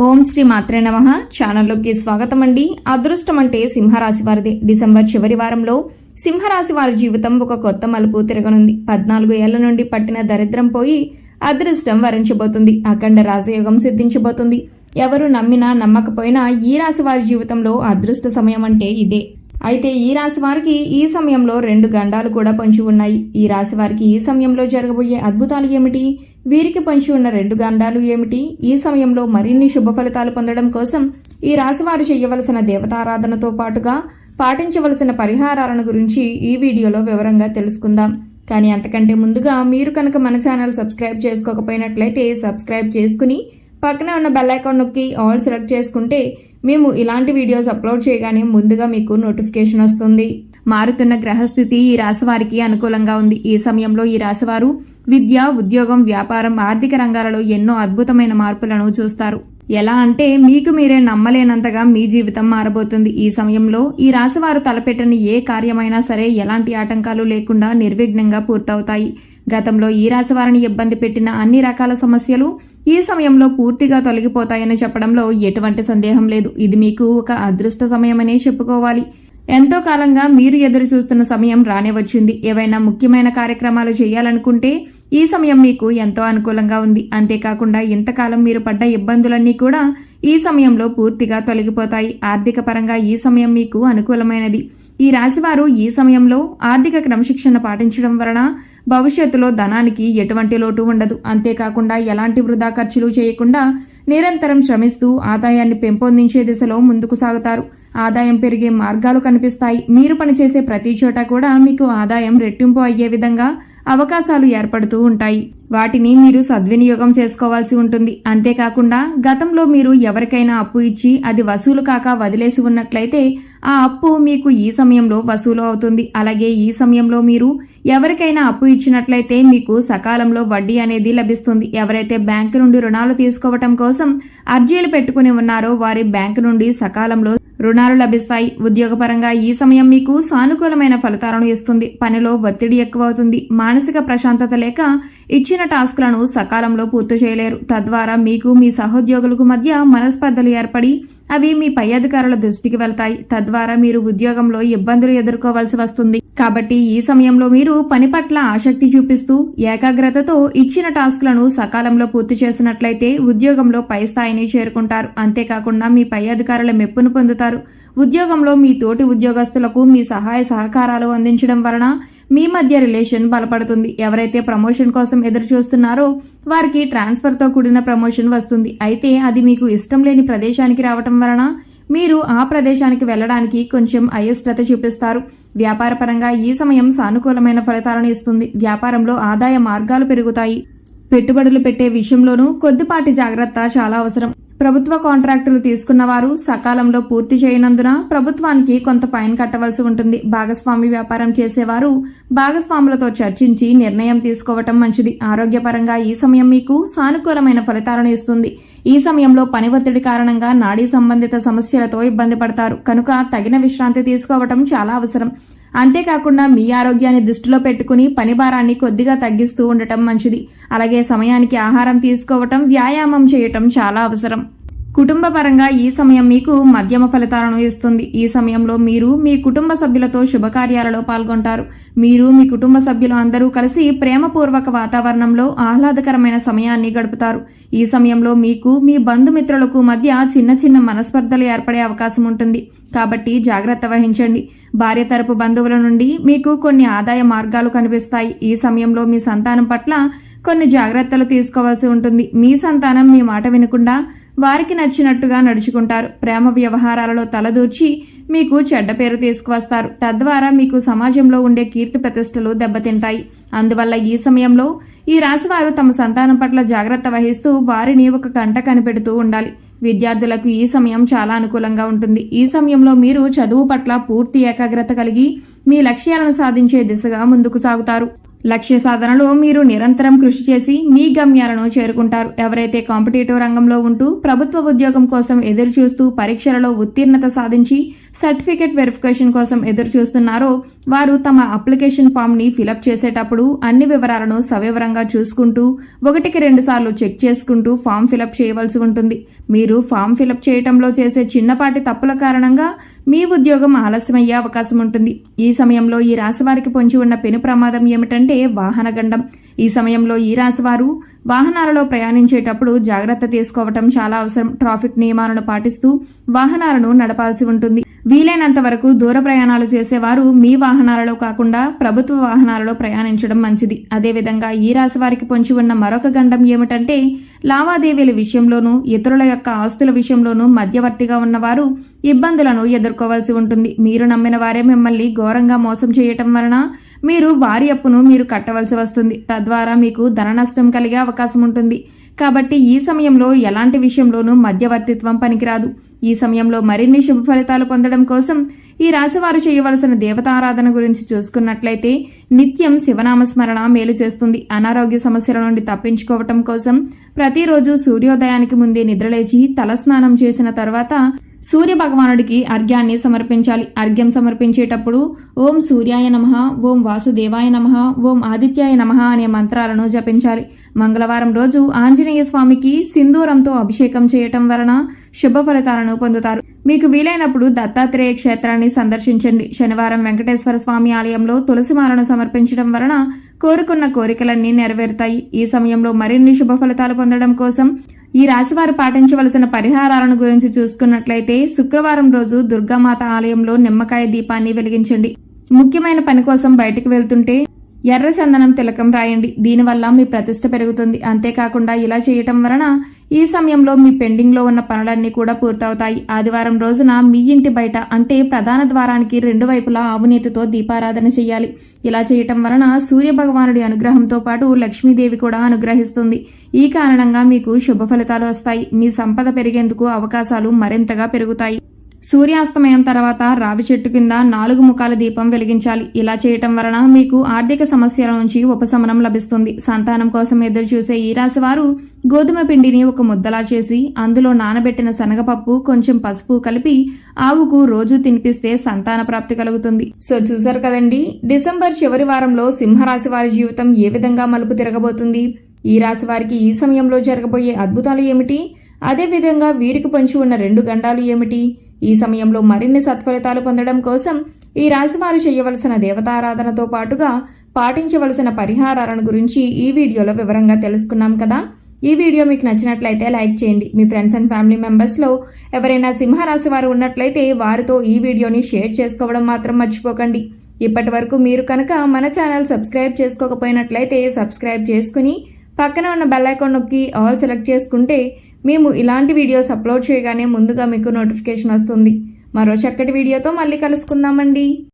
ఓం శ్రీ మాత్రే నమః. ఛానల్లోకి స్వాగతం అండి. అదృష్టం అంటే సింహరాశి వారిది. డిసెంబర్ చివరి వారంలో సింహరాశి వారి జీవితం ఒక కొత్త మలుపు తిరగనుంది. 14 ఏళ్ల నుండి పట్టిన దరిద్రం పోయి అదృష్టం వరించబోతుంది. అఖండ రాజయోగం సిద్ధించబోతుంది. ఎవరు నమ్మినా నమ్మకపోయినా ఈ రాశి వారి జీవితంలో అదృష్ట సమయం అంటే ఇదే. అయితే ఈ రాశి వారికి ఈ సమయంలో 2 గండాలు కూడా పొంచి ఉన్నాయి. ఈ రాశి వారికి ఈ సమయంలో జరగబోయే అద్భుతాలు ఏమిటి? వీరికి పొంచి ఉన్న 2 గండాలు ఏమిటి? ఈ సమయంలో మరిన్ని శుభ ఫలితాలు పొందడం కోసం ఈ రాశి వారు చేయవలసిన దేవతారాధనతో పాటుగా పాటించవలసిన పరిహారాలను గురించి ఈ వీడియోలో వివరంగా తెలుసుకుందాం. కానీ అంతకంటే ముందుగా మీరు కనుక మన ఛానల్ సబ్స్క్రైబ్ చేసుకోకపోయినట్లయితే సబ్స్క్రైబ్ చేసుకుని పక్కనే ఉన్న బెల్ ఐకాన్ నొక్కి ఆల్ సెలెక్ట్ చేసుకుంటే మేము ఇలాంటి వీడియోస్ అప్లోడ్ చేయగానే ముందుగా మీకు నోటిఫికేషన్ వస్తుంది. మారుతున్న గ్రహస్థితి ఈ రాశి వారికి అనుకూలంగా ఉంది. ఈ సమయంలో ఈ రాశివారు విద్య, ఉద్యోగం, వ్యాపారం, ఆర్థిక రంగాలలో ఎన్నో అద్భుతమైన మార్పులను చూస్తారు. ఎలా అంటే మీకు మీరే నమ్మలేనంతగా మీ జీవితం మారబోతుంది. ఈ సమయంలో ఈ రాశివారు తలపెట్టని ఏ కార్యమైనా సరే ఎలాంటి ఆటంకాలు లేకుండా నిర్విఘ్నంగా పూర్తవుతాయి. గతంలో ఈ రాశి వారిని ఇబ్బంది పెట్టిన అన్ని రకాల సమస్యలు ఈ సమయంలో పూర్తిగా తొలగిపోతాయని చెప్పడంలో ఎటువంటి సందేహం లేదు. ఇది మీకు ఒక అదృష్ట సమయమనే చెప్పుకోవాలి. ఎంతో కాలంగా మీరు ఎదురు చూస్తున్న సమయం రానే వచ్చింది. ఏవైనా ముఖ్యమైన కార్యక్రమాలు చేయాలనుకుంటే ఈ సమయం మీకు ఎంతో అనుకూలంగా ఉంది. అంతేకాకుండా ఇంతకాలం మీరు పడ్డ ఇబ్బందులన్నీ కూడా ఈ సమయంలో పూర్తిగా తొలగిపోతాయి. ఆర్థిక పరంగా ఈ సమయం మీకు అనుకూలమైనది. ఈ రాశివారు ఈ సమయంలో ఆర్థిక క్రమశిక్షణ పాటించడం వలన భవిష్యత్తులో ధనానికి ఎటువంటి లోటు ఉండదు. అంతేకాకుండా ఎలాంటి వృధా ఖర్చులు చేయకుండా నిరంతరం శ్రమిస్తూ ఆదాయాన్ని పెంపొందించే దిశలో ముందుకు సాగుతారు. ఆదాయం పెరిగే మార్గాలు కనిపిస్తాయి. మీరు పనిచేసే ప్రతి చోట కూడా మీకు ఆదాయం రెట్టింపు అయ్యే విధంగా అవకాశాలు ఏర్పడుతూ ఉంటాయి. వాటిని మీరు సద్వినియోగం చేసుకోవాల్సి ఉంటుంది. అంతేకాకుండా గతంలో మీరు ఎవరికైనా అప్పు ఇచ్చి అది వసూలు కాక వదిలేసి ఉన్నట్లయితే ఆ అప్పు మీకు ఈ సమయంలో వసూలు అవుతుంది. అలాగే ఈ సమయంలో మీరు ఎవరికైనా అప్పు ఇచ్చినట్లయితే మీకు సకాలంలో వడ్డీ అనేది లభిస్తుంది. ఎవరైతే బ్యాంకు నుండి రుణాలు తీసుకోవటం కోసం అర్జీలు పెట్టుకుని ఉన్నారో వారి బ్యాంకు నుండి సకాలంలో రుణాలు లభిస్తాయి. ఉద్యోగపరంగా ఈ సమయం మీకు సానుకూలమైన ఫలితాలను ఇస్తుంది. పనిలో ఒత్తిడి ఎక్కువవుతుంది. మానసిక ప్రశాంతత లేక ఇచ్చిన టాస్క్లను సకాలంలో పూర్తి చేయలేరు. తద్వారా మీకు మీ సహోద్యోగులకు మధ్య మనస్పర్ధలు ఏర్పడి అవి మీ పై అధికారుల దృష్టికి వెళ్తాయి. తద్వారా మీరు ఉద్యోగంలో ఇబ్బందులు ఎదుర్కోవాల్సి వస్తుంది. కాబట్టి ఈ సమయంలో మీరు పని పట్ల ఆసక్తి చూపిస్తూ ఏకాగ్రతతో ఇచ్చిన టాస్క్లను సకాలంలో పూర్తి చేసినట్లయితే ఉద్యోగంలో పై స్థాయిని చేరుకుంటారు. అంతేకాకుండా మీ పై అధికారుల మెప్పును పొందుతారు. ఉద్యోగంలో మీ తోటి ఉద్యోగస్తులకు మీ సహాయ సహకారాలు అందించడం వలన మీ మధ్య రిలేషన్ బలపడుతుంది. ఎవరైతే ప్రమోషన్ కోసం ఎదురు చూస్తున్నారో వారికి ట్రాన్స్ఫర్ తో కూడిన ప్రమోషన్ వస్తుంది. అయితే అది మీకు ఇష్టం లేని ప్రదేశానికి రావటం వలన మీరు ఆ ప్రదేశానికి వెళ్లడానికి కొంచెం అయిష్టత చూపిస్తారు. వ్యాపారపరంగా ఈ సమయం సానుకూలమైన ఫలితాలను ఇస్తుంది. వ్యాపారంలో ఆదాయ మార్గాలు పెరుగుతాయి. పెట్టుబడులు పెట్టే విషయంలోనూ కొద్దిపాటి జాగ్రత్త చాలా అవసరం. ప్రభుత్వ కాంట్రాక్టులు తీసుకున్న వారు సకాలంలో పూర్తి చేయనందున ప్రభుత్వానికి కొంత ఫైన్ కట్టవలసి ఉంటుంది. భాగస్వామి వ్యాపారం చేసేవారు భాగస్వాములతో చర్చించి నిర్ణయం తీసుకోవటం మంచిది. ఆరోగ్యపరంగా ఈ సమయం మీకు సానుకూలమైన ఫలితాలను ఇస్తుంది. ఈ సమయంలో పని ఒత్తిడి కారణంగా నాడీ సంబంధిత సమస్యలతో ఇబ్బంది పడతారు. కనుక తగిన విశ్రాంతి తీసుకోవటం చాలా అవసరం. అంతేకాకుండా మీ ఆరోగ్యాన్ని దృష్టిలో పెట్టుకుని పని భారాన్ని కొద్దిగా తగ్గిస్తూ ఉండటం మంచిది. అలాగే సమయానికి ఆహారం తీసుకోవటం, వ్యాయామం చేయటం చాలా అవసరం. కుటుంబ పరంగా ఈ సమయం మీకు మధ్యమ ఫలితాలను ఇస్తుంది. ఈ సమయంలో మీరు మీ కుటుంబ సభ్యులతో శుభకార్యాలలో పాల్గొంటారు. మీరు మీ కుటుంబ సభ్యులు అందరూ కలిసి ప్రేమపూర్వక వాతావరణంలో ఆహ్లాదకరమైన సమయాన్ని గడుపుతారు. ఈ సమయంలో మీకు మీ బంధుమిత్రులకు మధ్య చిన్న చిన్న మనస్పర్ధలు ఏర్పడే అవకాశం ఉంటుంది. కాబట్టి జాగ్రత్త వహించండి. భార్య తరపు బంధువుల నుండి మీకు కొన్ని ఆదాయ మార్గాలు కనిపిస్తాయి. ఈ సమయంలో మీ సంతానం పట్ల కొన్ని జాగ్రత్తలు తీసుకోవాల్సి ఉంటుంది. మీ సంతానం మీ మాట వినకుండా వారికి నచ్చినట్టుగా నడుచుకుంటారు. ప్రేమ వ్యవహారాలలో తలదూర్చి మీకు చెడ్డ పేరు తీసుకువస్తారు. తద్వారా మీకు సమాజంలో ఉండే కీర్తి ప్రతిష్టలు దెబ్బతింటాయి. అందువల్ల ఈ సమయంలో ఈ రాశివారు తమ సంతానం పట్ల జాగ్రత్త వహిస్తూ వారిని ఒక కంట కనిపెడుతూ ఉండాలి. విద్యార్థులకు ఈ సమయం చాలా అనుకూలంగా ఉంటుంది. ఈ సమయంలో మీరు చదువు పట్ల పూర్తి ఏకాగ్రత కలిగి మీ లక్ష్యాలను సాధించే దిశగా ముందుకు సాగుతారు. లక్ష్య సాధనలో మీరు నిరంతరం కృషి చేసి మీ గమ్యాలను చేరుకుంటారు. ఎవరైతే కాంపిటేటివ్ రంగంలో ఉంటూ ప్రభుత్వ ఉద్యోగం కోసం ఎదురు చూస్తూ పరీక్షలలో ఉత్తీర్ణత సాధించి సర్టిఫికెట్ వెరిఫికేషన్ కోసం ఎదురు చూస్తున్నారో వారు తమ అప్లికేషన్ ఫామ్ ని ఫిలప్ చేసేటప్పుడు అన్ని వివరాలను సవివరంగా చూసుకుంటూ 1-2 సార్లు చెక్ చేసుకుంటూ ఫామ్ ఫిలప్ చేయవలసి ఉంటుంది. మీరు ఫామ్ ఫిలప్ చేయటంలో చేసే చిన్నపాటి తప్పుల కారణంగా మీ ఉద్యోగం ఆలస్యమయ్యే అవకాశం ఉంటుంది. ఈ సమయంలో ఈ రాశివారికి పొంచి ఉన్న పెను ప్రమాదం ఏమిటంటే వాహన గండం. ఈ సమయంలో ఈ రాశివారు వాహనాలలో ప్రయాణించేటప్పుడు జాగ్రత్త తీసుకోవటం చాలా అవసరం. ట్రాఫిక్ నియమాలను పాటిస్తూ వాహనాలను నడపాల్సి ఉంటుంది. వీలైనంత వరకు దూర ప్రయాణాలు చేసేవారు మీ వాహనాలలో కాకుండా ప్రభుత్వ వాహనాలలో ప్రయాణించడం మంచిది. అదేవిధంగా ఈ రాశి వారికి పొంచి ఉన్న మరొక గండం ఏమిటంటే లావాదేవీల విషయంలోనూ ఇతరుల యొక్క ఆస్తుల విషయంలోనూ మధ్యవర్తిగా ఉన్నవారు ఇబ్బందులను ఎదుర్కోవాల్సి ఉంటుంది. మీరు నమ్మిన వారే మిమ్మల్ని ఘోరంగా మోసం చేయటం వలన మీరు వారి అప్పును మీరు కట్టవలసి వస్తుంది. తద్వారా మీకు ధన నష్టం కలిగే అవకాశం ఉంటుంది. కాబట్టి ఈ సమయంలో ఎలాంటి విషయంలోనూ మధ్యవర్తిత్వం పనికిరాదు. ఈ సమయంలో మరిన్ని శుభ ఫలితాలు పొందడం కోసం ఈ రాశివారు చేయవలసిన దేవతారాధన గురించి చూసుకున్నట్లయితే నిత్యం శివనామస్మరణ మేలు చేస్తుంది. అనారోగ్య సమస్యల నుండి తప్పించుకోవటం కోసం ప్రతిరోజు సూర్యోదయానికి ముందే నిద్రలేచి తలస్నానం చేసిన తర్వాత సూర్య భగవానుడికి అర్ఘ్యాన్ని సమర్పించాలి. అర్ఘ్యం సమర్పించేటప్పుడు ఓం సూర్యాయ నమః, ఓం వాసుదేవాయ నమః, ఓం ఆదిత్యాయ నమః అనే మంత్రాలను జపించాలి. మంగళవారం రోజు ఆంజనేయ స్వామికి సింధూరంతో అభిషేకం చేయటం వలన శుభ ఫలితాలను పొందుతారు. మీకు వీలైనప్పుడు దత్తాత్రేయ క్షేత్రాన్ని సందర్శించండి. శనివారం వెంకటేశ్వర స్వామి ఆలయంలో తులసిమాలను సమర్పించడం వలన కోరుకున్న కోరికలన్నీ నెరవేరుతాయి. ఈ సమయంలో మరిన్ని శుభ ఫలితాలు పొందడం కోసం ఈ రాశివారు పాటించవలసిన పరిహారాలను గురించి చూసుకున్నట్లయితే శుక్రవారం రోజు దుర్గామాత ఆలయంలో నిమ్మకాయ దీపాన్ని వెలిగించండి. ముఖ్యమైన పని కోసం బయటకు వెళ్తుంటే ఎర్ర చందనం తిలకం రాయండి. దీనివల్ల మీ ప్రతిష్ట పెరుగుతుంది. అంతేకాకుండా ఇలా చేయటం వలన ఈ సమయంలో మీ పెండింగ్ లో ఉన్న పనులన్నీ కూడా పూర్తవుతాయి. ఆదివారం రోజున మీ ఇంటి బయట అంటే ప్రధాన ద్వారానికి 2 వైపులా ఆవునేతితో దీపారాధన చేయాలి. ఇలా చేయటం వలన సూర్య భగవానుడి అనుగ్రహంతో పాటు లక్ష్మీదేవి కూడా అనుగ్రహిస్తుంది. ఈ కారణంగా మీకు శుభ ఫలితాలు వస్తాయి. మీ సంపద పెరిగేందుకు అవకాశాలు మరింతగా పెరుగుతాయి. సూర్యాస్తమయం తర్వాత రావి చెట్టు కింద 4 ముఖాల దీపం వెలిగించాలి. ఇలా చేయటం వలన మీకు ఆర్థిక సమస్యల నుంచి ఉపశమనం లభిస్తుంది. సంతానం కోసం ఎదురు చూసే ఈ రాశి వారు గోధుమ పిండిని ఒక ముద్దలా చేసి అందులో నానబెట్టిన శనగపప్పు కొంచెం పసుపు కలిపి ఆవుకు రోజు తినిపిస్తే సంతాన ప్రాప్తి కలుగుతుంది. సో చూసారు కదండి, డిసెంబర్ చివరి వారంలో సింహరాశి వారి జీవితం ఏ విధంగా మలుపు తిరగబోతుంది, ఈ రాశి వారికి ఈ సమయంలో జరగబోయే అద్భుతాలు ఏమిటి, అదేవిధంగా వీరికి పొంచి ఉన్న 2 గండాలు ఏమిటి, ఈ సమయంలో మరిన్ని సత్ఫలితాలు పొందడం కోసం ఈ రాశివారు చేయవలసిన దేవతారాధనతో పాటుగా పాటించవలసిన పరిహారాలను గురించి ఈ వీడియోలో వివరంగా తెలుసుకున్నాం కదా. ఈ వీడియో మీకు నచ్చినట్లయితే లైక్ చేయండి. మీ ఫ్రెండ్స్ అండ్ ఫ్యామిలీ మెంబర్స్లో ఎవరైనా సింహరాశి వారు ఉన్నట్లయితే వారితో ఈ వీడియోని షేర్ చేసుకోవడం మాత్రం మర్చిపోకండి. ఇప్పటి వరకు మీరు కనుక మన ఛానల్ సబ్స్క్రైబ్ చేసుకోకపోయినట్లయితే సబ్స్క్రైబ్ చేసుకుని పక్కన ఉన్న బెల్ ఐకాన్ నొక్కి ఆల్ సెలెక్ట్ చేసుకుంటే మేము ఇలాంటి వీడియోస్ అప్లోడ్ చేయగానే ముందుగా మీకు నోటిఫికేషన్ వస్తుంది. మరో చక్కటి వీడియోతో మళ్ళీ కలుసుకుందామండి.